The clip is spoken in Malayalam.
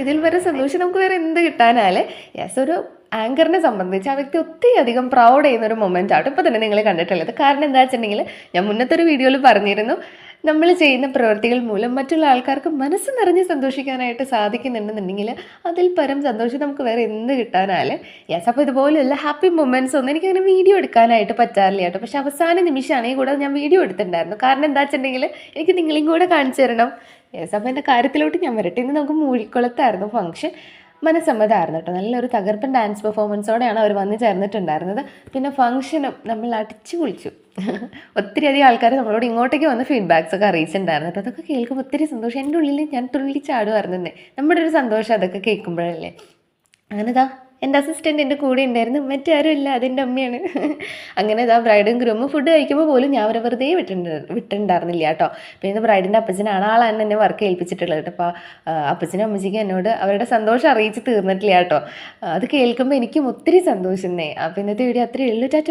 ഇതിൽ വരെ സന്തോഷം നമുക്ക് വേറെ എന്ത് കിട്ടാനാലേ. യെസ്, ഒരു ആങ്കറിനെ സംബന്ധിച്ച് ആ വ്യക്തി ഒത്തിരി അധികം പ്രൗഡ് ചെയ്യുന്ന ഒരു മൊമെൻ്റ് ആട്ടോ ഇപ്പോൾ തന്നെ നിങ്ങൾ കണ്ടിട്ടുള്ളത്. കാരണം എന്താ വെച്ചിട്ടുണ്ടെങ്കിൽ, ഞാൻ മുന്നത്തെ ഒരു വീഡിയോയിൽ പറഞ്ഞിരുന്നു, നമ്മൾ ചെയ്യുന്ന പ്രവൃത്തികൾ മൂലം മറ്റുള്ള ആൾക്കാർക്ക് മനസ്സ് നിറഞ്ഞ് സന്തോഷിക്കാനായിട്ട് സാധിക്കുന്നുണ്ടെന്നുണ്ടെങ്കിൽ അതിൽ പരം സന്തോഷം നമുക്ക് വേറെ എന്ത് കിട്ടാനാലേ. യെസ്, അപ്പോൾ ഇതുപോലെയുള്ള ഹാപ്പി മൊമെൻറ്റ്സ് ഒന്നും എനിക്കങ്ങനെ വീഡിയോ എടുക്കാനായിട്ട് പറ്റാറില്ല കേട്ടോ. പക്ഷേ അവസാന നിമിഷമാണെങ്കിൽ കൂടെ ഞാൻ വീഡിയോ എടുത്തിട്ടുണ്ടായിരുന്നു. കാരണം എന്താ വെച്ചിട്ടുണ്ടെങ്കിൽ എനിക്ക് നിങ്ങളെയും കൂടെ കാണിച്ചു തരണം. യെസ്, അപ്പോൾ എൻ്റെ കാര്യത്തിലോട്ട് ഞാൻ വരട്ടെ. ഇന്ന് നമുക്ക് മൂഴിക്കുളത്തായിരുന്നു ഫംഗ്ഷൻ. മനസ്സമ്മതമായിരുന്നു കേട്ടോ. നല്ലൊരു തകർപ്പൻ ഡാൻസ് പെർഫോമൻസോടെയാണ് അവർ വന്ന് ചേർന്നിട്ടുണ്ടായിരുന്നത്. പിന്നെ ഫംഗ്ഷനും നമ്മൾ അടിച്ചു പൊളിച്ചു. ഒത്തിരി അധികം ആൾക്കാർ നമ്മളോട് ഇങ്ങോട്ടേക്ക് വന്ന് ഫീഡ്ബാക്സ് ഒക്കെ അറിയിച്ചിട്ടുണ്ടായിരുന്നു കേട്ടോ. അതൊക്കെ കേൾക്കുമ്പോൾ ഒത്തിരി സന്തോഷം. എൻ്റെ ഉള്ളിൽ ഞാൻ തുള്ളിച്ചാടുമായിരുന്നേ. നമ്മുടെ ഒരു സന്തോഷം അതൊക്കെ കേൾക്കുമ്പോഴല്ലേ. അങ്ങനെ എൻ്റെ അസിസ്റ്റൻ്റ് എൻ്റെ കൂടെ ഉണ്ടായിരുന്നു, മറ്റാരും ഇല്ല, അതിൻ്റെ അമ്മയാണ്. അങ്ങനെ ബ്രൈഡും ഗ്രൂമും ഫുഡ് കഴിക്കുമ്പോൾ പോലും ഞാൻ അവരെ വെറുതെ വിട്ടിട്ടുണ്ടായിരുന്നില്ല കേട്ടോ. പിന്നെ ബ്രൈഡിൻ്റെ അപ്പച്ചനാണ് ആളാണ് എന്നെ വർക്ക് ഏൽപ്പിച്ചിട്ടുള്ളത് കേട്ടോ. അപ്പോൾ അപ്പച്ചനും അമ്മച്ചിക്കും എന്നോട് അവരുടെ സന്തോഷം അറിയിച്ച് തീർന്നിട്ടില്ല കേട്ടോ. അത് കേൾക്കുമ്പോൾ എനിക്കും ഒത്തിരി സന്തോഷം തന്നെ. അപ്പോൾ ഇന്നത്തെ വീഡിയോ അത്രയേ ഉള്ളൂ. ടാറ്റ.